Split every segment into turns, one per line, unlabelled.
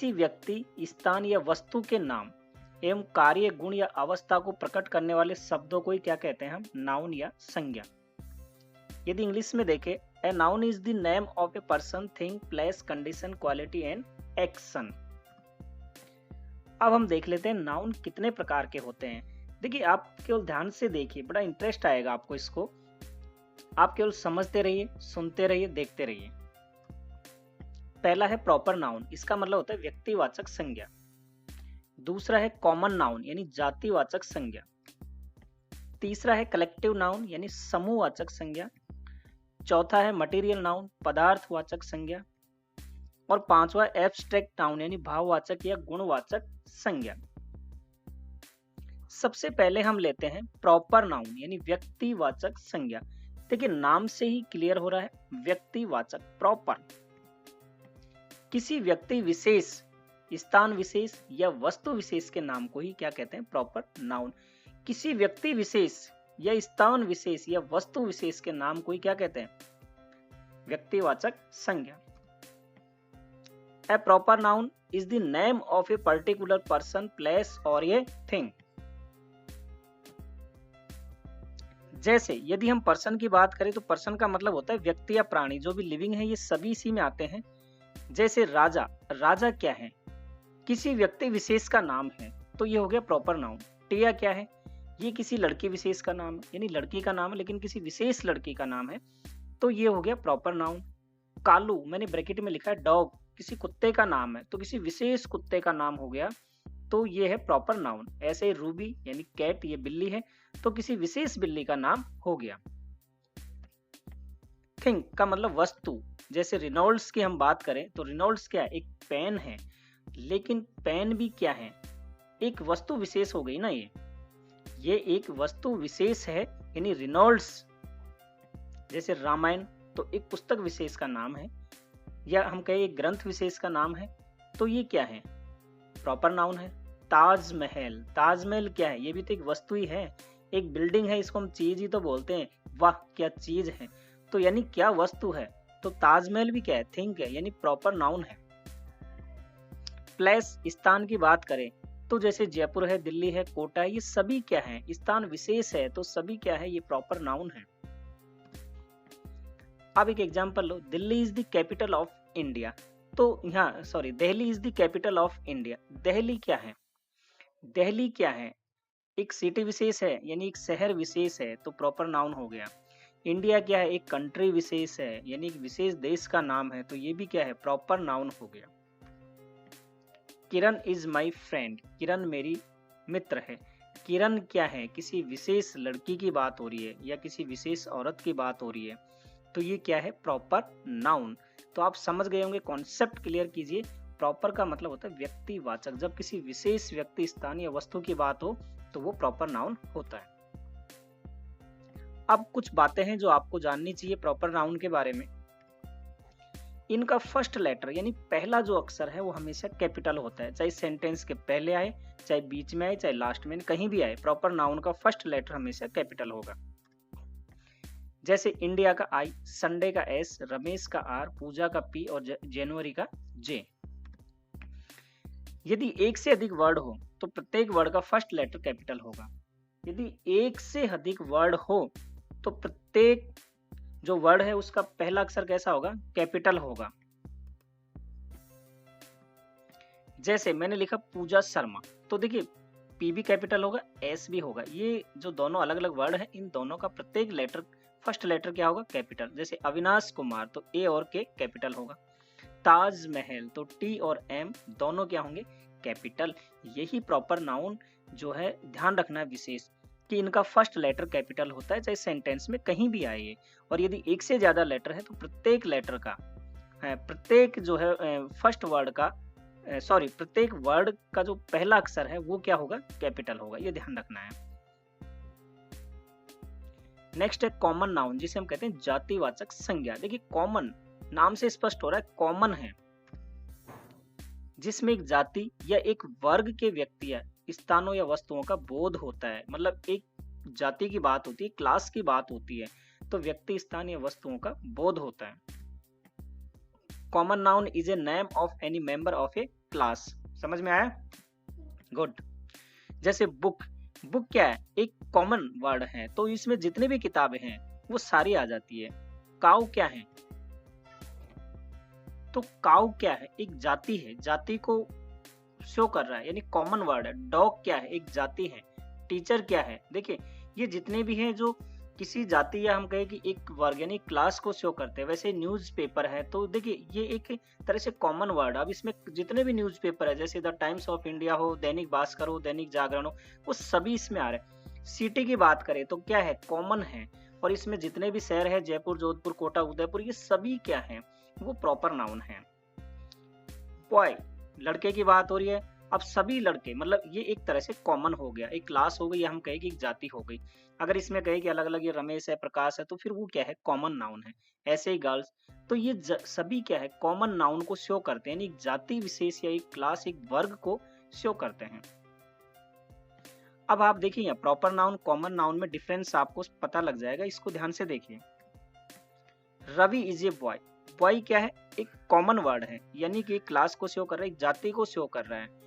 किसी व्यक्ति, स्थान या वस्तु के नाम एवं कार्य, गुण या अवस्था को प्रकट करने वाले शब्दों को ही क्या कहते हैं हम? नाउन या संज्ञा। यदि इंग्लिश में देखें, a noun is the name of a person, thing, place, condition, quality and action. अब हम देख लेते हैं नाउन कितने प्रकार के होते हैं। देखिए, आप केवल ध्यान से देखिए, बड़ा इंटरेस्ट आएगा आपको इसको। आप केवल समझते रहिए, सुनते रहिए, देखते रहिए। पहला है प्रॉपर नाउन, इसका मतलब होता है व्यक्तिवाचक संज्ञा। दूसरा है कॉमन नाउन यानी जातिवाचक संज्ञा। तीसरा है कलेक्टिव नाउन यानी समूहवाचक संज्ञा। चौथा है मटेरियल नाउन, पदार्थवाचक संज्ञा। और पांचवा एब्स्ट्रैक्ट नाउन यानी भाववाचक या गुणवाचक संज्ञा। सबसे पहले हम लेते हैं प्रॉपर नाउन यानी व्यक्तिवाचक संज्ञा। देखिए, नाम से ही क्लियर हो रहा है, व्यक्तिवाचक, प्रॉपर। किसी व्यक्ति विशेष, स्थान विशेष या वस्तु विशेष के नाम को ही क्या कहते हैं? Proper noun. किसी व्यक्ति विशेष या स्थान विशेष या वस्तु विशेष के नाम को ही क्या कहते हैं? व्यक्तिवाचक संज्ञा। A proper noun is the name of a particular person, place और ए थिंग। जैसे यदि हम पर्सन की बात करें तो पर्सन का मतलब होता है व्यक्ति या प्राणी, जो भी लिविंग है, ये सभी इसी में आते हैं। जैसे राजा, राजा क्या है? किसी व्यक्ति विशेष का नाम है, तो ये हो गया प्रॉपर नाउन। टिया क्या है? ये किसी लड़की विशेष का नाम है, यानी लड़की का नाम है लेकिन किसी विशेष लड़की का नाम है, तो ये हो गया प्रॉपर नाउन। कालू, मैंने ब्रैकेट में लिखा है डॉग, किसी कुत्ते का नाम है, तो किसी विशेष कुत्ते का नाम हो गया, तो ये है प्रॉपर नाउन। ऐसे रूबी यानी कैट, ये बिल्ली है, तो किसी विशेष बिल्ली का नाम हो गया। थिंग का मतलब वस्तु। जैसे रिनोल्ड्स की हम बात करें तो रिनोल्ड्स क्या है? एक पेन है, लेकिन पेन भी क्या है? एक वस्तु विशेष हो गई ना। ये एक वस्तु विशेष है, यानी रिनोल्ड्स। जैसे रामायण तो एक पुस्तक विशेष का नाम है, या हम कहें एक ग्रंथ विशेष का नाम है, तो ये क्या है? प्रॉपर नाउन है। ताजमहल, ताजमहल क्या है? ये भी तो एक वस्तु ही है, एक बिल्डिंग है, इसको हम चीज ही तो बोलते हैं। वाह क्या चीज है, तो यानी क्या वस्तु है, तो ताजमहल भी क्या है? थिंग है, यानी प्रॉपर नाउन है। प्लेस, स्थान की बात करें तो जैसे जयपुर है, दिल्ली है, कोटा है, ये सभी क्या है? स्थान विशेष है, तो सभी क्या है? ये प्रॉपर नाउन है। अब एक example low, Delhi is the capital of India, तो यहाँ sorry Delhi is the capital of India. Delhi क्या है? दिल्ली क्या है? एक सिटी विशेष है, यानी एक शहर विशेष है, तो प्रॉपर नाउन हो गया। इंडिया क्या है? एक कंट्री विशेष है, यानी एक विशेष देश का नाम है, तो ये भी क्या है? प्रॉपर नाउन हो गया। किरण इज माई फ्रेंड, किरण मेरी मित्र है। किरण क्या है? किसी विशेष लड़की की बात हो रही है या किसी विशेष औरत की बात हो रही है, तो ये क्या है? Proper noun. तो आप समझ गए होंगे, कॉन्सेप्ट क्लियर कीजिए। प्रॉपर का मतलब होता है व्यक्तिवाचक। जब किसी विशेष व्यक्ति, स्थान या वस्तु की बात हो तो वो प्रॉपर नाउन होता है। अब कुछ बातें हैं जो आपको जाननी चाहिए प्रॉपर नाउन के बारे में। इनका फर्स्ट लेटर यानी पहला जो अक्षर है वो हमेशा कैपिटल होता है, चाहे सेंटेंस के पहले आए, चाहे बीच में आए, चाहे लास्ट में, कहीं भी आए, प्रॉपर नाउन का फर्स्ट लेटर हमेशा कैपिटल होगा। जैसे इंडिया का आई, संडे का एस, रमेश का आर, पूजा का पी और जनवरी का जे। यदि एक से अधिक वर्ड हो तो प्रत्येक वर्ड का फर्स्ट लेटर कैपिटल होगा। यदि एक से अधिक वर्ड हो तो प्रत्येक जो वर्ड है उसका पहला अक्षर कैसा होगा? कैपिटल होगा। जैसे मैंने लिखा पूजा शर्मा, तो देखिए पी भी कैपिटल होगा, एस भी होगा। ये जो दोनों अलग अलग वर्ड है, इन दोनों का प्रत्येक लेटर, फर्स्ट लेटर क्या होगा? कैपिटल। जैसे अविनाश कुमार, तो ए और के कैपिटल होगा। ताजमहल, तो टी और एम दोनों क्या होंगे? कैपिटल। यही प्रॉपर नाउन जो है, ध्यान रखना है विशेष कि इनका फर्स्ट लेटर कैपिटल होता है, चाहे सेंटेंस में कहीं भी आए। और यदि एक से ज्यादा लेटर है तो प्रत्येक लेटर का, प्रत्येक जो है फर्स्ट वर्ड का, सॉरी प्रत्येक वर्ड का जो पहला अक्षर है वो क्या होगा? कैपिटल होगा। ये ध्यान रखना है। नेक्स्ट है कॉमन नाउन, जिसे हम कहते हैं जातिवाचक संज्ञा। देखिए कॉमन नाम से स्पष्ट हो रहा है, कॉमन है, जिसमें एक जाति या एक वर्ग के व्यक्ति या स्थानों या वस्तुओं का बोध होता है। मतलब एक जाति की बात होती है, क्लास की बात होती है, तो व्यक्ति, स्थान या वस्तुओं का बोध होता है। Common noun is a name of any member of A class. समझ में आया? गुड। जैसे बुक, बुक क्या है? एक कॉमन वर्ड है, तो इसमें जितने भी किताबें हैं वो सारी आ जाती है। काऊ क्या है? तो काऊ क्या है? एक जाति है, जाति को शो कर रहा है, यानी कॉमन वर्ड है। डॉग क्या है? एक जाति है। टीचर क्या है? देखिए ये जितने भी हैं जो किसी जाति या हम कहें कि एक वर्ग यानी क्लास को शो करते हैं। वैसे न्यूज़पेपर है तो देखिए ये एक तरह से कॉमन वर्ड। अब इसमें जितने भी न्यूज़पेपर है जैसे द टाइम्स ऑफ इंडिया हो, दैनिक भास्कर हो, दैनिक जागरण हो, वो सभी इसमें आ रहे हैं। सिटी की बात करें तो क्या है? कॉमन है। और इसमें जितने भी शहर है जयपुर, जोधपुर, कोटा, उदयपुर, ये सभी क्या है? वो प्रॉपर नाउन है। बॉय, लड़के की बात हो रही है। अब सभी लड़के मतलब ये एक तरह से कॉमन हो गया, एक क्लास हो गई या हम कहें कि एक जाति हो गई। अगर इसमें कहे कि अलग अलग ये रमेश है, प्रकाश है, तो फिर वो क्या है? कॉमन नाउन है। ऐसे ही गर्ल्स, तो ये सभी क्या है? कॉमन नाउन को शो करते हैं, यानी एक जाति विशेष या एक क्लास, एक वर्ग को शो करते हैं। अब आप देखिए प्रॉपर नाउन कॉमन नाउन में डिफरेंस आपको पता लग जाएगा, इसको ध्यान से देखिए। Ravi is a boy, boy क्या है? एक कॉमन वर्ड है, यानी कि एक क्लास को शो कर रहा है, एक जाति को शो कर रहा है,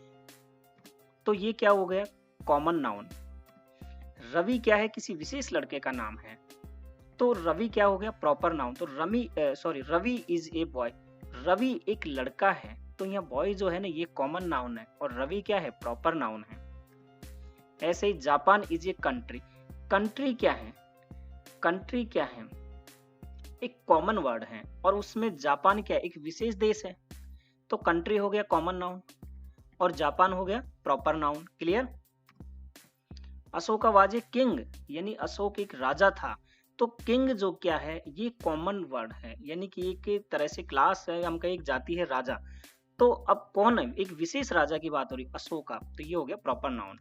तो ये क्या हो गया? Common noun. रवि क्या है? किसी विशेष लड़के का नाम है, तो रवि क्या हो गया? Proper noun. तो Ravi is a boy, Ravi एक लड़का है, तो यहाँ बॉय जो है ना ये कॉमन नाउन है और रवि क्या है? प्रॉपर नाउन है। ऐसे ही Japan is a country, country क्या है? कंट्री क्या है? एक कॉमन वर्ड है और उसमें जापान क्या है? एक विशेष देश है, तो कंट्री हो गया कॉमन नाउन और जापान हो गया proper noun. Clear? Ashoka was a king, यानी अशोक एक राजा था, तो किंग जो क्या है? ये कॉमन वर्ड है, यानी कि एक तरह से क्लास है, हम कहें एक जाति है, राजा। तो अब कौन है? एक विशेष राजा की बात हो रही, अशोका, तो ये हो गया प्रॉपर नाउन।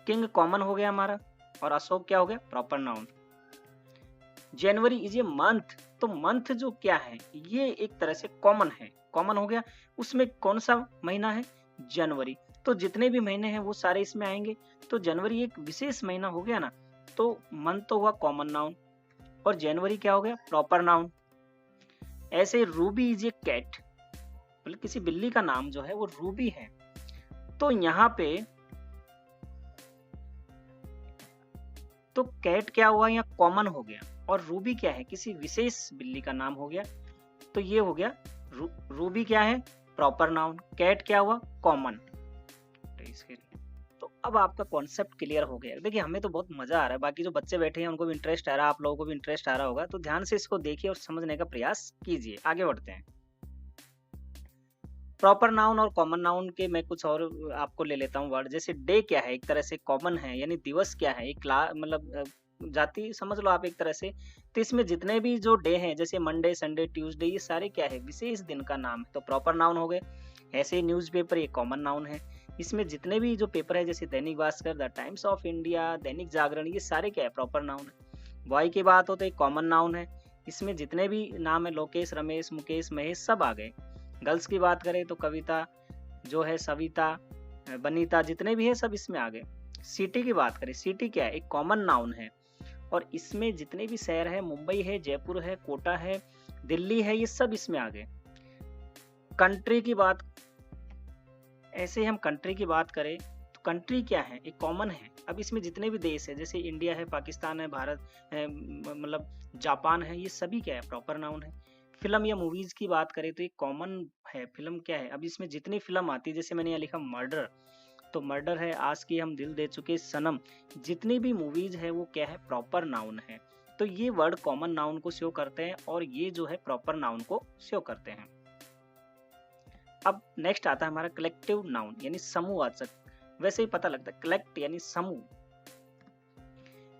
किंग कॉमन हो गया हमारा और अशोक क्या हो गया? Proper noun. January is a month, तो मंथ जो क्या है? ये एक तरह से कॉमन है, कॉमन हो गया। उसमें कौन सा महीना है? जनवरी, तो जितने भी महीने हैं वो सारे इसमें आएंगे, तो जनवरी एक विशेष महीना हो गया ना, तो मंथ तो हुआ कॉमन नाउन और जनवरी क्या हो गया? Proper noun. ऐसे रूबी इज ए कैट, मतलब किसी बिल्ली का नाम जो है वो रूबी है, तो यहाँ पे तो कैट क्या हुआ? यहाँ कॉमन हो गया और रूबी क्या है? किसी विशेष बिल्ली का नाम हो गया, तो ये हो गया रूबी क्या है? Proper noun. कैट क्या हुआ? कॉमन। तो अब आपका कॉन्सेप्ट क्लियर हो गया। देखिए हमें तो बहुत मजा आ रहा है, बाकी जो बच्चे बैठे हैं उनको भी इंटरेस्ट आ रहा है, आप लोगों को भी इंटरेस्ट आ रहा होगा, तो ध्यान से इसको देखिए और समझने का प्रयास कीजिए। आगे बढ़ते हैं। प्रॉपर नाउन और कॉमन नाउन के मैं कुछ और आपको ले लेता हूँ वर्ड। जैसे डे क्या है? एक तरह से कॉमन है, यानी दिवस क्या है? एक मतलब जाति समझ लो आप एक तरह से। तो इसमें जितने भी जो डे हैं जैसे मंडे, संडे, ट्यूसडे, ये सारे क्या है? विशेष दिन का नाम है, तो प्रॉपर नाउन हो गए। ऐसे ही न्यूज़पेपर ये कॉमन नाउन है। इसमें जितने भी जो पेपर है जैसे Dainik Bhaskar, the times of India, Dainik Jagran, ये सारे क्या है? प्रॉपर नाउन है। बॉय की बात हो तो एक कॉमन नाउन है, इसमें जितने भी नाम है लोकेश, रमेश, मुकेश, महेश, सब आ गए। गर्ल्स की बात करें तो कविता जो है, सविता, बनीता, जितने भी है सब इसमें आ गए। सिटी की बात करें, सिटी क्या है? एक कॉमन नाउन है और इसमें जितने भी शहर है, मुंबई है, जयपुर है, कोटा है, दिल्ली है, ये सब इसमें आ गए। कंट्री की बात, ऐसे हम कंट्री की बात करें तो कंट्री क्या है? एक कॉमन है। अब इसमें जितने भी देश है जैसे इंडिया है, पाकिस्तान है, भारत है, मतलब जापान है, ये सभी क्या है? प्रॉपर नाउन है। फिल्म या मूवीज की बात करें तो एक कॉमन है, फिल्म क्या है? अब इसमें जितनी फिल्म आती है, जैसे मैंने यहाँ लिखा मर्डर, तो मर्डर है, आज की हम दिल दे चुके, सनम, जितनी भी मूवीज है वो क्या है? प्रॉपर नाउन है। तो ये वर्ड कॉमन नाउन को शो करते हैं और ये जो है प्रॉपर नाउन को शो करते हैं। अब नेक्स्ट आता है हमारा कलेक्टिव नाउन, यानी समूहवाचक। वैसे ही पता लगता है, कलेक्ट यानी समूह,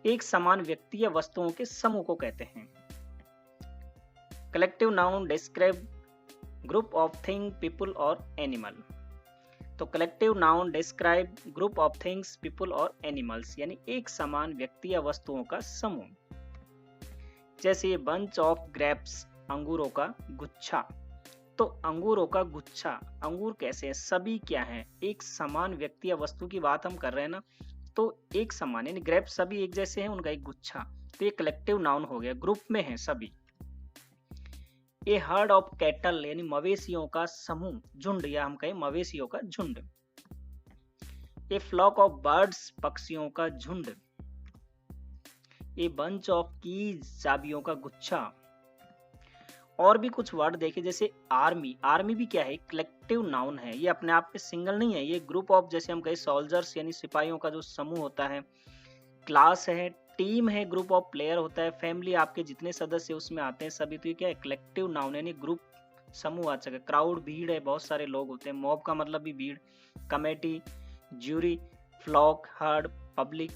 एक समान व्यक्ति या वस्तुओं के समूह को कहते हैं। Collective noun describe group of thing, people और एनिमल। तो collective noun describe group of things, people और एनिमल्स, यानी एक समान व्यक्ति या वस्तुओं का समूह। जैसे ये बंच ऑफ ग्रेप्स, अंगूरों का गुच्छा, तो अंगूरों का गुच्छा, अंगूर कैसे हैं? सभी क्या हैं? एक समान व्यक्ति या वस्तु की बात हम कर रहे हैं ना, तो एक समान यानी ग्रेप सभी एक जैसे हैं, उनका एक गुच्छा, तो ये कलेक्टिव नाउन हो गया, ग्रुप में है सभी। ए हर्ड ऑफ कैटल यानी मवेशियों का समूह, झुंड, या हम कहें मवेशियों का झुंड। ए फ्लॉक ऑफ बर्ड्स, पक्षियों का झुंड। ए बंच ऑफ कीज, चाबियों का गुच्छा। और भी कुछ वर्ड देखे जैसे आर्मी, आर्मी भी क्या है, कलेक्टिव नाउन है, ये अपने आप में सिंगल नहीं है, ये ग्रुप ऑफ, जैसे हम कहें सोल्जर्स यानी सिपाहियों का जो समूह होता है। क्लास है, टीम है, ग्रुप ऑफ प्लेयर होता है, फैमिली आपके जितने सदस्य उसमें आते हैं सभी, तो ये क्या है, कलेक्टिव नाउन यानी ग्रुप, समूहवाचक है। क्राउड भीड़ है, बहुत सारे लोग होते हैं। मॉब का मतलब भी भीड़। Committee, jury, flock, herd, public,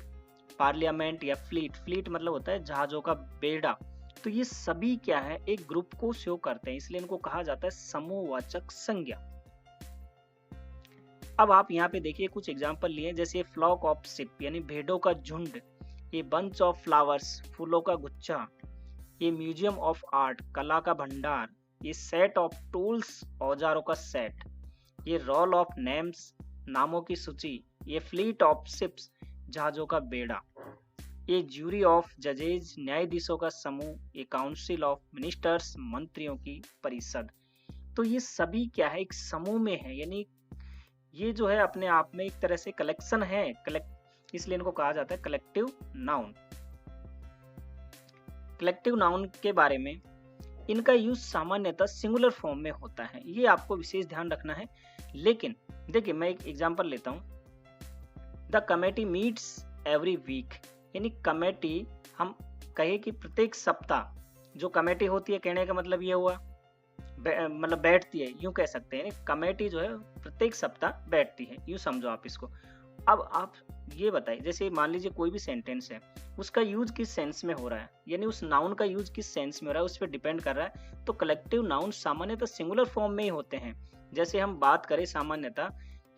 parliament या फ्लीट, फ्लीट मतलब होता है जहाजों का बेड़ा। तो ये सभी क्या है, एक ग्रुप को शो करते हैं, इसलिए इनको कहा जाता है समूहवाचक संज्ञा। अब आप यहाँ पे देखिए कुछ एग्जांपल लिए, जैसे फ्लॉक ऑफ शिप यानी भेड़ों का झुंड, ये बंच ऑफ फ्लावर्स, फूलों का गुच्छा, ये म्यूजियम ऑफ आर्ट, कला का भंडार, ये सेट ऑफ टूल्स, औजारों का सेट, ये रोल ऑफ नेम्स, नामों की सूची, ये फ्लीट ऑफ शिप्स, जहाजों का बेड़ा, ये ज्यूरी ऑफ जजेज, न्यायाधीशों का समूह, ये काउंसिल ऑफ मिनिस्टर्स, मंत्रियों की परिषद। तो ये सभी क्या है, एक समूह में है, यानी ये जो है अपने आप में एक तरह से कलेक्शन है, इसलिए इनको कहा जाता है कलेक्टिव नाउन। कलेक्टिव नाउन के बारे में, इनका यूज सामान्यतः सिंगुलर फॉर्म में होता है, ये आपको विशेष ध्यान रखना है। लेकिन देखिए मैं एक एग्जांपल लेता हूं, the committee meets every week, यानी कमेटी हम कहे कि प्रत्येक सप्ताह जो कमेटी होती है, कहने का मतलब ये हुआ मतलब बैठती है, यूं कह सकते हैं, कमेटी जो है प्रत्येक सप्ताह बैठती है, यूं समझो आप इसको। अब आप ये बताइए, जैसे मान लीजिए कोई भी सेंटेंस है, उसका यूज किस सेंस में हो रहा है, यानी उस नाउन का यूज किस सेंस में हो रहा है, उस पर डिपेंड कर रहा है। तो कलेक्टिव नाउन सामान्यतः सिंगुलर फॉर्म में ही होते हैं। जैसे हम बात करें सामान्यतः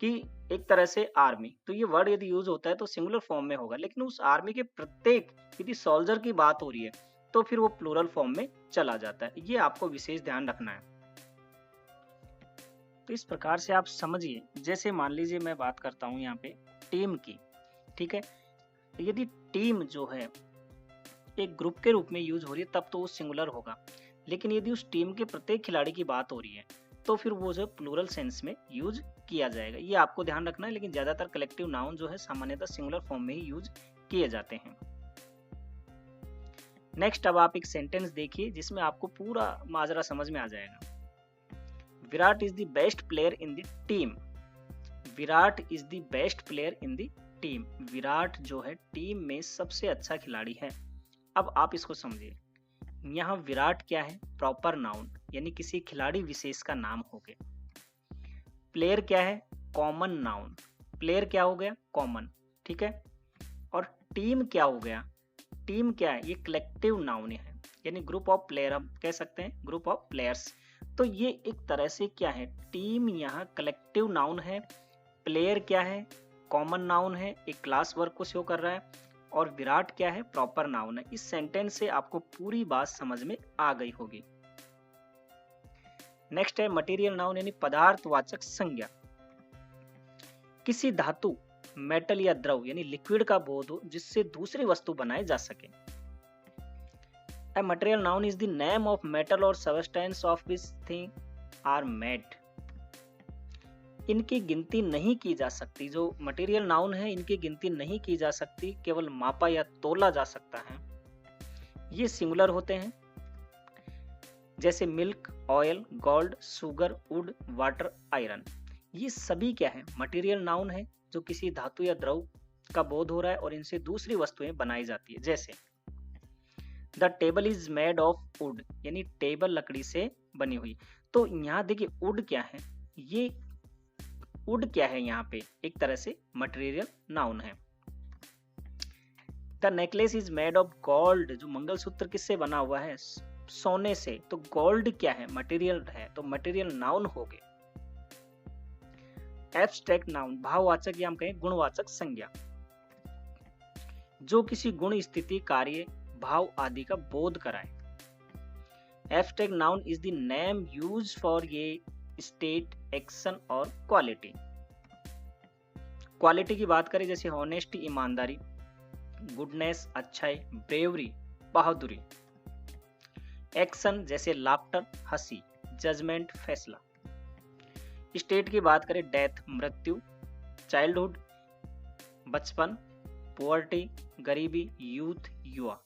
कि एक तरह से आर्मी, तो ये वर्ड यदि यूज होता है तो सिंगुलर फॉर्म में होगा, लेकिन उस आर्मी के प्रत्येक, यदि सोल्जर की बात हो रही है तो फिर वो प्लूरल फॉर्म में चला जाता है, ये आपको विशेष ध्यान रखना है। तो इस प्रकार से आप समझिए, जैसे मान लीजिए मैं बात करता हूं यहाँ पे टीम की, ठीक है, यदि टीम जो है एक ग्रुप के रूप में यूज हो रही है तब तो वो सिंगुलर होगा, लेकिन यदि उस टीम के प्रत्येक खिलाड़ी की बात हो रही है तो फिर वो जो प्लूरल सेंस में यूज किया जाएगा, ये आपको ध्यान रखना है। लेकिन ज्यादातर कलेक्टिव नाउन जो है सामान्यतः सिंगुलर फॉर्म में ही यूज किए जाते हैं। नेक्स्ट, अब आप एक सेंटेंस देखिए जिसमें आपको पूरा माजरा समझ में आ जाएगा। Virat is the best player in the team. Virat is the best player in the team. Virat जो है टीम में सबसे अच्छा खिलाड़ी है। अब आप इसको समझिए, यहाँ विराट क्या है, प्रॉपर नाउन, यानी किसी खिलाड़ी विशेष का नाम हो गया। प्लेयर क्या है, कॉमन नाउन, प्लेयर क्या हो गया, कॉमन, ठीक है। और टीम क्या हो गया, टीम क्या है, ये कलेक्टिव नाउन है, यानी ग्रुप ऑफ प्लेयर हम कह सकते हैं, ग्रुप ऑफ प्लेयर्स। तो ये एक तरह से क्या है, टीम यहाँ कलेक्टिव नाउन है, प्लेयर क्या है, कॉमन नाउन है, एक क्लास वर्क को शो कर रहा है, और विराट क्या है, प्रॉपर नाउन है। इस सेंटेंस से आपको पूरी बात समझ में आ गई होगी। नेक्स्ट है मटेरियल नाउन यानी पदार्थवाचक संज्ञा। किसी धातु, मेटल या द्रव यानी लिक्विड का बोध हो जिससे दूसरी वस्तु बनाई जा सके। A material noun is the name of metal or substance of which things are made. इनकी गिनती नहीं की जा सकती, जो मटेरियल नाउन है इनकी गिनती नहीं की जा सकती, केवल मापा या तोला जा सकता है। ये सिंगुलर होते हैं, जैसे milk, oil, gold, sugar, would, water, iron. ये सभी क्या है, मटेरियल नाउन है जो किसी धातु या द्रव का बोध हो रहा है और इनसे दूसरी वस्तुएं बनाई जाती है। जैसे the table is made of would, यानी टेबल लकड़ी से बनी हुई। तो यहाँ देखिए वुड क्या है, ये वुड क्या है, यहाँ पे एक तरह से मटेरियल नाउन है। The necklace is made of gold, जो मंगलसूत्र किससे बना हुआ है, सोने से। तो गोल्ड क्या है, मटेरियल है, तो मटेरियल नाउन हो गए। एब्स्ट्रैक्ट नाउन, भाववाचक या हम कहें गुणवाचक संज्ञा, जो किसी गुण, स्थिति, कार्य, भाव आदि का बोध कराए। Abstract noun is the name use for ये स्टेट, एक्शन और क्वालिटी। क्वालिटी की बात करें जैसे ऑनेस्टी, ईमानदारी, गुडनेस, अच्छाई, ब्रेवरी, बहादुरी। एक्शन जैसे लाफ्टर हंसी, जजमेंट फैसला। स्टेट की बात करें डेथ मृत्यु, चाइल्डहुड बचपन, पुअर्टी गरीबी, यूथ युवा।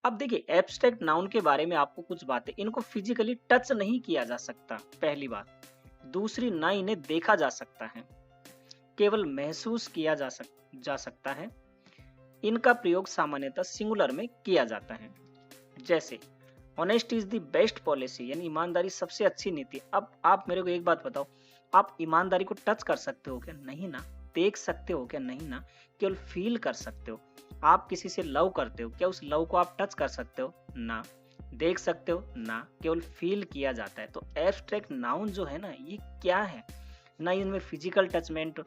अब देखिए एब्स्ट्रैक्ट नाउन के बारे में आपको कुछ बातें, इनको फिजिकली टच नहीं किया जा सकता, पहली बात। दूसरी, ना इन्हें देखा जा सकता है, केवल महसूस किया जा सकता है। इनका प्रयोग सामान्यतः सिंगुलर में किया जाता है। जैसे honest is the best policy, यानी ईमानदारी सबसे अच्छी नीति। अब आप मेरे को एक बात बताओ, आप ईमानदारी को टच कर सकते हो क्या? नहीं ना। देख सकते हो क्या? नहीं ना। केवल फील कर सकते हो। आप किसी से लव करते हो क्या? उस लव को आप टच कर सकते हो? ना। देख सकते हो? ना। केवल फील किया जाता है। तो एब्स्ट्रैक्ट नाउन जो है ना, ये क्या है? ना इनमें फिजिकल टचमेंट,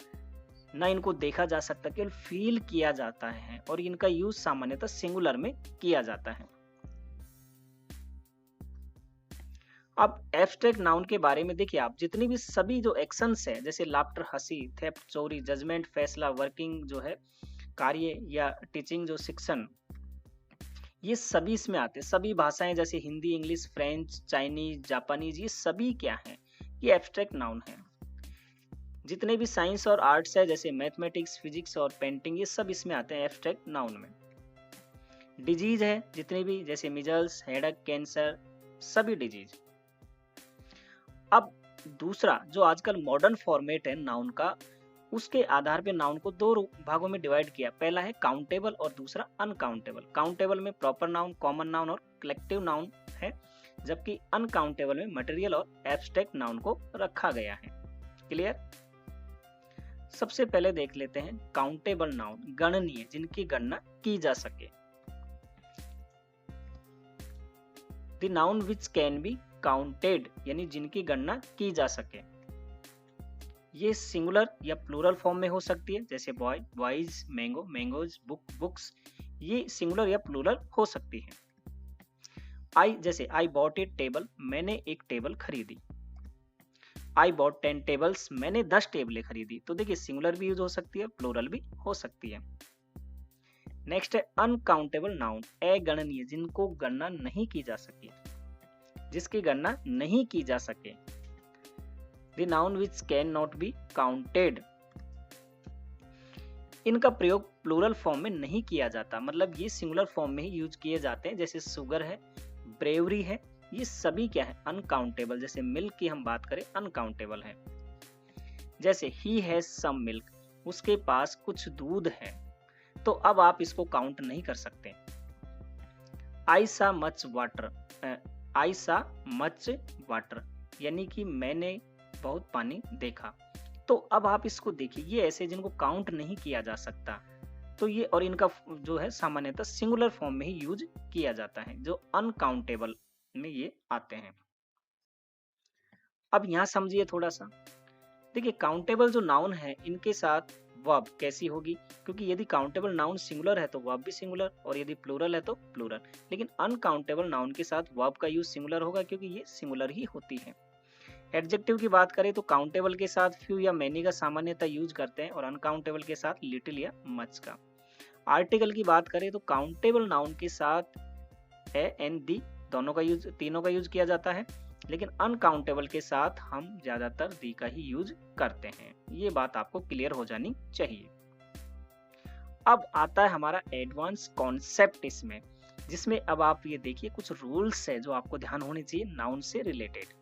ना इनको देखा जा सकता, केवल फील किया जाता है और इनका यूज सामान्यतः सिंगुलर में किया जाता है। अब एब्स्ट्रैक्ट नाउन के बारे में देखिए, आप जितनी भी सभी जो एक्शंस है, जैसे लाफ्टर हंसी, थेफ्ट चोरी, जजमेंट फैसला, वर्किंग जो है कार्य, या टीचिंग जो शिक्षण, ये सभी इसमें आते हैं। सभी भाषाएं जैसे Hindi, English, French, Chinese, Japanese, ये सभी क्या है? ये एब्स्ट्रैक्ट नाउन है। जितने भी साइंस और आर्ट्स है जैसे मैथमेटिक्स, फिजिक्स और पेंटिंग, ये सब इसमें आते हैं एब्स्ट्रैक्ट नाउन में। डिजीज है जितने भी, जैसे मिजल्स, हेडेक, कैंसर, सभी डिजीज। अब दूसरा जो आजकल मॉडर्न फॉर्मेट है नाउन का, उसके आधार पे नाउन को दो भागों में डिवाइड किया। पहला है काउंटेबल और दूसरा अनकाउंटेबल। काउंटेबल में प्रॉपर नाउन, कॉमन नाउन और कलेक्टिव नाउन है, जबकि अनकाउंटेबल में मटेरियल और एब्स्ट्रैक्ट नाउन को रखा गया है। क्लियर? सबसे पहले देख लेते हैं काउंटेबल नाउन, गणनीय, जिनकी गणना की जा सके। The noun which can be counted, यानी जिनकी गणना की जा सके। ये सिंगुलर या प्लूरल फॉर्म में हो सकती है, जैसे boy, boys, mango, mangoes, book, books, ये सिंगुलर या प्लूरल हो सकती है। आई, जैसे आई बॉट ए टेबल, मैंने एक टेबल खरीदी। आई बॉट 10 टेबल्स, मैंने 10 टेबलें खरीदी। तो देखिए सिंगुलर भी यूज हो सकती है, प्लूरल भी हो सकती है। नेक्स्ट है अनकाउंटेबल नाउन, अगणनीय, जिनको गणना नहीं की जा सके, जिसकी गणना नहीं की जा सके। The noun which can not be counted, इनका प्रयोग प्लूरल फॉर्म में नहीं किया जाता, मतलब ये सिंगुलर फॉर्म में ही यूज किए जाते हैं। जैसे शुगर है, ब्रेवरी है, ये सभी क्या है? अनकाउंटेबल। जैसे मिल्क की हम बात करें, अनकाउंटेबल है। जैसे ही हैज सम मिल्क, उसके पास कुछ दूध है, तो अब आप इसको काउंट नहीं कर सकते। आई सा मच वाटर, आई सा मच वाटर, यानी कि मैंने बहुत पानी देखा। तो अब आप इसको देखिए, ये ऐसे जिनको काउंट नहीं किया जा सकता, तो ये और इनका जो है सामान्यतः सिंगुलर फॉर्म में ही यूज किया जाता है, जो अनकाउंटेबल में ये आते हैं। अब यहां समझिए थोड़ा सा, देखिए काउंटेबल जो नाउन है, इनके साथ वर्ब कैसी होगी, क्योंकि यदि काउंटेबल नाउन सिंगुलर है तो वर्ब भी सिंगुलर, और यदि प्लूरल है तो प्लूरल। लेकिन अनकाउंटेबल नाउन के साथ वर्ब का यूज सिंगुलर होगा, क्योंकि ये सिंगुलर ही होती है। एडजेक्टिव की बात करें तो काउंटेबल के साथ फ्यू या मैनी का सामान्यतः यूज करते हैं, और अनकाउंटेबल के साथ लिटिल या मच का। आर्टिकल की बात करें तो काउंटेबल नाउन के साथ है एंड दी, दोनों का यूज, तीनों का यूज किया जाता है, लेकिन अनकाउंटेबल के साथ हम ज्यादातर दी का ही यूज करते हैं। ये बात आपको क्लियर हो जानी चाहिए। अब आता है हमारा एडवांस कॉन्सेप्ट इसमें, जिसमें अब आप ये देखिए कुछ रूल्स है जो आपको ध्यान होने चाहिए नाउन से रिलेटेड।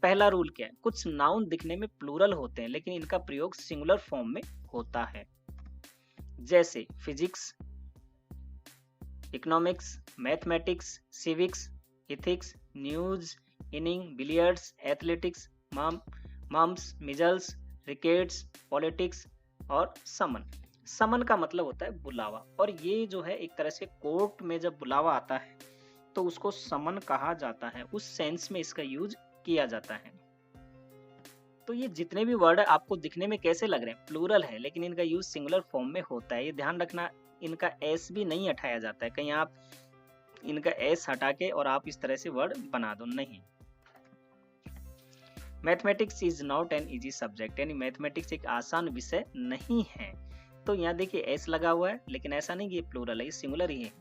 पहला रूल क्या है? कुछ नाउन दिखने में प्लूरल होते हैं, लेकिन इनका प्रयोग सिंगुलर फॉर्म में होता है। जैसे physics, economics, mathematics, civics, ethics, news, innings, billiards, athletics, mumps, measles, rickets, politics और समन। समन का मतलब होता है बुलावा, और ये जो है एक तरह से कोर्ट में जब बुलावा आता है तो उसको समन कहा जाता है, उस सेंस में इसका यूज किया जाता है। तो ये जितने भी वर्ड है आपको दिखने में कैसे लग रहे हैं? प्लूरल है, लेकिन इनका यूज सिंगुलर फॉर्म में होता है। ये ध्यान रखना, इनका एस भी नहीं हटाया जाता है, कहीं आप इनका एस हटा के और आप इस तरह से वर्ड बना दो, नहीं। Mathematics is not an easy subject, यानी मैथमेटिक्स एक आसान विषय नहीं है। तो यहाँ देखिए एस लगा हुआ है, लेकिन ऐसा नहीं कि ये प्लूरल है, ये सिंगुलर ही है।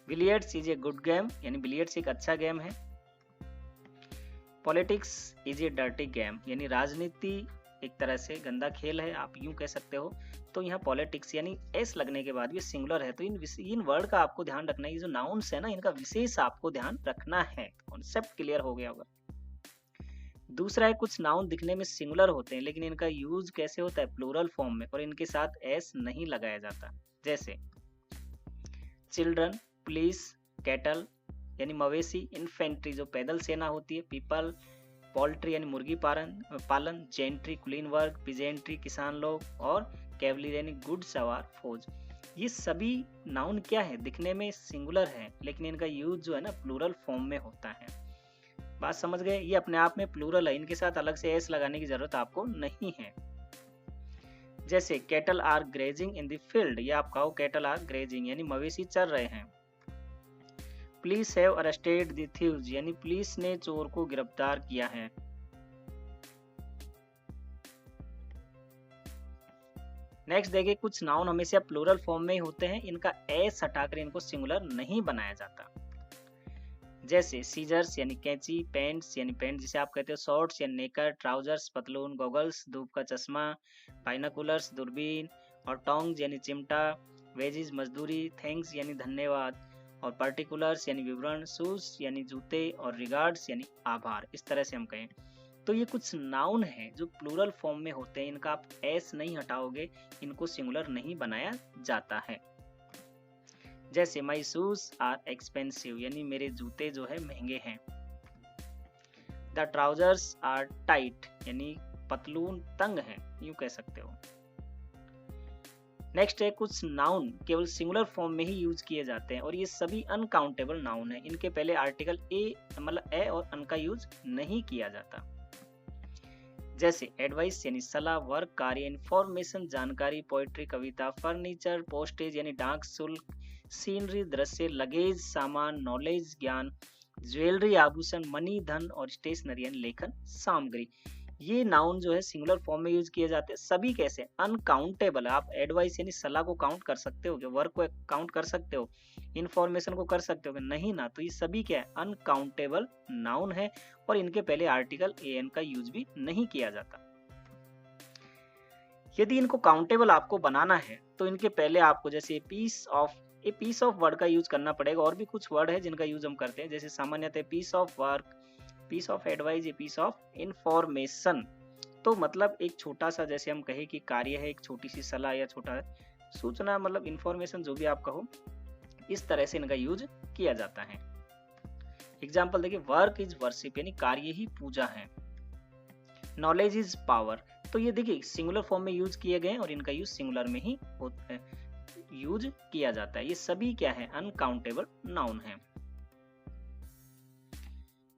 Billiards is a good game, यानी बिलियर्ड्स एक अच्छा गेम है। Politics is a dirty game, यानी राजनीति एक तरह से गंदा खेल है, आप यूं कह सकते हो। तो यहाँ पॉलिटिक्स यानी एस लगने के बाद भी सिंगुलर है, तो इन वर्ड का आपको ध्यान रखना है। ये जो नाउन्स है ना, इनका विशेष आपको ध्यान रखना है। कॉन्सेप्ट क्लियर हो गया होगा। दूसरा है, कुछ नाउन दिखने में सिंगुलर होते हैं लेकिन इनका यूज कैसे होता है, प्लूरल फॉर्म में, और इनके साथ एस नहीं लगाया जाता। जैसे चिल्ड्रन, पुलिस, कैटल यानी मवेशी, इन्फेंट्री जो पैदल सेना होती है, पीपल, पोल्ट्री यानी मुर्गी पालन, जेंट्री कुलीन वर्ग, पिजेंट्री किसान लोग, और कैवलरी यानी गुड सवार फौज। ये सभी नाउन क्या है, दिखने में सिंगुलर है लेकिन इनका यूज जो है ना प्लूरल फॉर्म में होता है। बात समझ गए? ये अपने आप में प्लूरल है, इनके साथ अलग से एस लगाने की जरूरत आपको नहीं है। जैसे cattle are grazing in the field, या आप कहो कैटल आर ग्रेजिंग यानी मवेशी चर रहे हैं। Police have arrested the thieves, यानी पुलिस ने चोर को गिरफ्तार किया है। नेक्स्ट देखिए, कुछ नाउन हमेशा प्लूरल फॉर्म में ही होते हैं, इनका एस हटाकर इनको सिंगुलर नहीं बनाया जाता। जैसे सीजर्स यानी कैंची, पैंट्स यानी पैंट जिसे आप कहते हो, शॉर्ट्स यानी नेकर, ट्राउजर्स पतलून, गॉगल्स धूप का चश्मा, बाइनोकुलर्स दूरबीन, और टोंग्स यानी चिमटा, वेजेस मजदूरी, थैंक्स यानी धन्यवाद, और पर्टिकुलर्स यानी विवरण, शूज यानी जूते, और रिगार्ड्स यानी आभार। इस तरह से हम कहें तो ये कुछ नाउन हैं जो प्लूरल फॉर्म में होते हैं, इनका आप एस नहीं हटाओगे, इनको सिंगुलर नहीं बनाया जाता है। जैसे माई शूज आर एक्सपेंसिव, यानी मेरे जूते जो है महंगे हैं। द ट्राउजर्स आर टाइट, यानी पतलून तंग है, यूं कह सकते हो। नेक्स्ट है, कुछ नाउन केवल सिंगुलर फॉर्म में ही यूज किए जाते हैं और ये सभी अनकाउंटेबल नाउन है, इनके पहले आर्टिकल ए मतलब ए और अन का यूज नहीं किया जाता। जैसे एडवाइस यानी सलाह, वर्क कार्य, इंफॉर्मेशन जानकारी, पोएट्री कविता, फर्नीचर पोस्टेज यानी डाक शुल्क, सीनरी दृश्य, लगेज सामान, नॉलेज ज्ञान, ज्वेलरी आभूषण, मनी धन, और स्टेशनरी यानी लेखन सामग्री। ये नाउन जो है सिंगुलर फॉर्म में यूज किए जाते हैं। सभी कैसे अनकाउंटेबल है, आप एडवाइस यानी सलाह को काउंट कर सकते हो, वर्क को काउंट कर सकते हो, इंफॉर्मेशन को कर सकते हो नहीं ना, तो ये सभी क्या है अनकाउंटेबल नाउन है और इनके पहले आर्टिकल ए एन का यूज भी नहीं किया जाता। यदि इनको काउंटेबल आपको बनाना है तो इनके पहले आपको जैसे पीस ऑफ वर्ड का यूज करना पड़ेगा। और भी कुछ वर्ड है जिनका यूज हम करते हैं, जैसे सामान्यतः piece of work, piece of advice, ये पीस ऑफ इंफॉर्मेशन। तो मतलब एक छोटा सा, जैसे हम कहे कि कार्य है, एक छोटी सी सलाह या छोटा सूचना, मतलब इंफॉर्मेशन जो भी आप कहो, इस तरह से इनका यूज किया जाता है। एग्जाम्पल देखिए, वर्क इज वर्शिप यानी कार्य ही पूजा है। नॉलेज इज पावर, तो ये देखिए सिंगुलर फॉर्म में यूज किए गए और इनका यूज सिंगुलर में ही यूज किया जाता है। ये सभी क्या है अनकाउंटेबल नाउन है।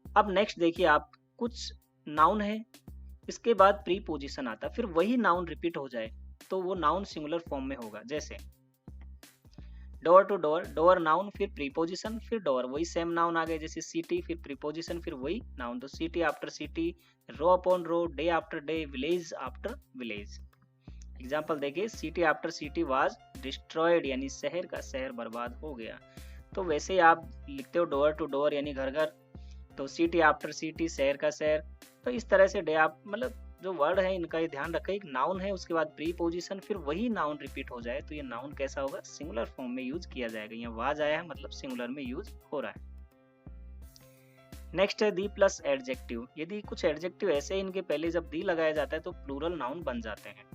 अब नेक्स्ट देखिए आप, कुछ नाउन है इसके बाद प्रीपोजिशन आता है, फिर वही नाउन रिपीट हो जाए तो वो नाउन सिंगुलर फॉर्म में होगा। जैसे door to door, door noun फिर प्रीपोजिशन फिर डोर, वही सेम नाउन आ गए। जैसे सिटी फिर प्रीपोजिशन फिर वही नाउन, तो city after city, row upon row, day after day, village after village. Example देखिए, city after city was destroyed यानी शहर का शहर बर्बाद हो गया। तो वैसे आप लिखते हो डोर टू डोर यानी घर घर, तो सिटी आफ्टर सिटी शहर का शहर। तो इस तरह से डे आप मतलब जो वर्ड है इनका ये ध्यान रखें, एक नाउन है उसके बाद प्रीपोजिशन फिर वही नाउन रिपीट हो जाए तो ये नाउन कैसा होगा सिंगुलर फॉर्म में यूज किया जाएगा। यहाँ वाज आया है मतलब सिंगुलर में यूज हो रहा है। नेक्स्ट है दी प्लस एडजेक्टिव, यदि कुछ एडजेक्टिव ऐसे इनके पहले जब दी लगाया जाता है तो प्लूरल नाउन बन जाते हैं।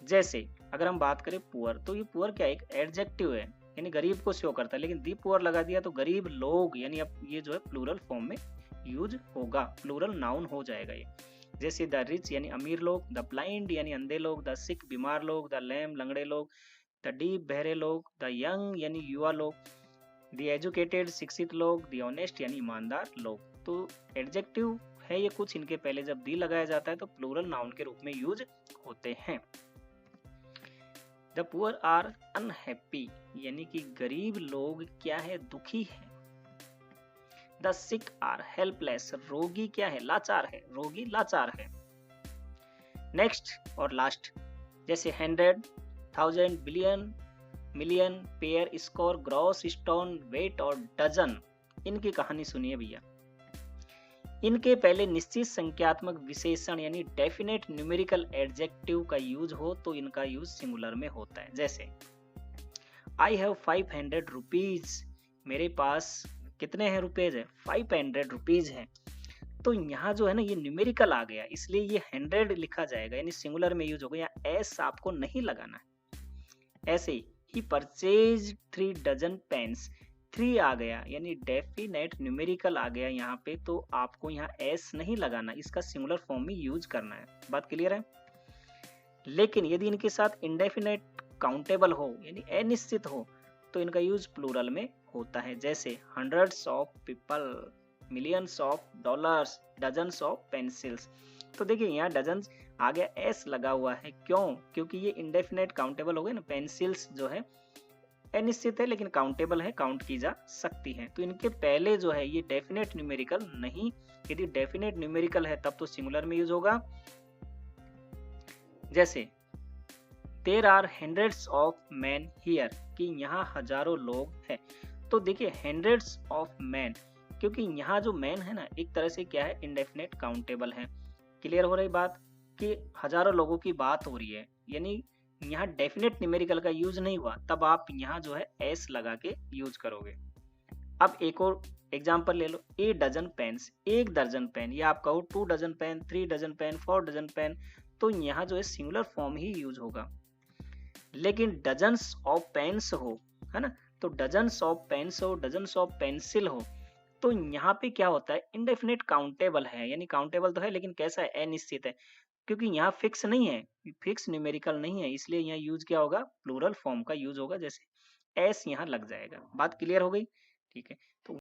जैसे अगर हम बात करें पुअर, तो ये पुअर क्या एक एडजेक्टिव है यानी गरीब को शो करता है, लेकिन दी पुअर लगा दिया तो गरीब लोग यानी अब ये जो है प्लूरल फॉर्म में यूज होगा, प्लूरल नाउन हो जाएगा ये। जैसे द रिच यानी अमीर लोग, द ब्लाइंड यानी अंधे लोग, द सिक बीमार लोग, द लैम लंगड़े लोग, द डीप बहरे लोग, द यंग यानी युवा लोग, द एजुकेटेड शिक्षित लोग, द ऑनेस्ट यानी ईमानदार लोग। तो एडजेक्टिव है ये कुछ, इनके पहले जब दी लगाया जाता है तो प्लूरल नाउन के रूप में यूज होते हैं। द पुअर आर अनहैप्पी यानी कि गरीब लोग क्या है दुखी है। द सिक आर हेल्पलेस, रोगी क्या है लाचार है, रोगी लाचार है। नेक्स्ट और लास्ट, जैसे 100, 1000, billion, million, pair, score, gross, stone, weight और डजन। इनकी कहानी सुनिए भैया। इनके पहले निश्चित संख्यात्मक विशेषण यानी डेफिनेट न्यूमेरिकल एडजेक्टिव का यूज हो तो इनका यूज सिंगुलर में होता है। जैसे आई हैव 500 रुपीज, मेरे पास कितने हैं रुपीज है, 500 रुपीज है। तो यहाँ जो है ना ये न्यूमेरिकल आ गया, इसलिए ये 100 लिखा जाएगा, यानी सिंगुलर में यूज होगा, यहाँ एस आपको नहीं लगाना है। ऐसे ही परचेज 3 डजन पेन्स, 3 आ गया यानी डेफिनेट न्यूमेरिकल आ गया यहाँ पे, तो आपको यहाँ एस नहीं लगाना, इसका सिंगुलर फॉर्म में यूज करना है। बात क्लियर है। लेकिन यदि इनके साथ इंडेफिनेट काउंटेबल हो यानी अनिश्चित हो तो इनका यूज प्लूरल में होता है। जैसे hundreds of people, millions of dollars, dozens of pencils. तो देखिए यहाँ डजन आ गया, एस लगा हुआ है, क्यों? क्योंकि ये इंडेफिनेट काउंटेबल हो गए ना, पेंसिल्स जो है अनिश्चित है लेकिन काउंटेबल है, काउंट की जा सकती है। तो इनके पहले जो है ये डेफिनेट न्यूमेरिकल नहीं, यदि डेफिनेट न्यूमेरिकल है तब तो सिंगुलर में यूज होगा। जैसे there are hundreds of man here, कि यहाँ हजारों लोग हैं। तो देखिए हंड्रेड्स ऑफ मैन, क्योंकि यहाँ जो मैन है ना एक तरह से क्या है, इंडेफिनेट काउंटेबल है। क्लियर हो रही बात कि हजारों लोगों की बात हो रही है, यानी यहाँ डेफिनेट न्यूमेरिकल का यूज नहीं हुआ, तब आप यहाँ जो है एस लगा के यूज करोगे। अब एक और एग्जाम्पल ले लो, ए डजन पेन्स, एक दर्जन पेन, या आप कहो 2 dozen pen, 3 dozen pen, 4 dozen pen, तो यहाँ जो है सिंगुलर फॉर्म ही यूज होगा। लेकिन डजन्स ऑफ पेन्स हो, है ना, तो डजन्स ऑफ पेन्स हो, डजन्स ऑफ पेंसिल हो, तो यहाँ पे क्या होता है, इंडेफिनेट काउंटेबल है, यानी काउंटेबल तो है लेकिन कैसा है, अनिश्चित है, क्योंकि यहाँ फिक्स नहीं है, फिक्स न्यूमेरिकल नहीं है, इसलिए यहाँ यूज क्या होगा, प्लूरल फॉर्म का यूज होगा, जैसे एस यहाँ लग जाएगा। बात क्लियर हो गई, ठीक है। तो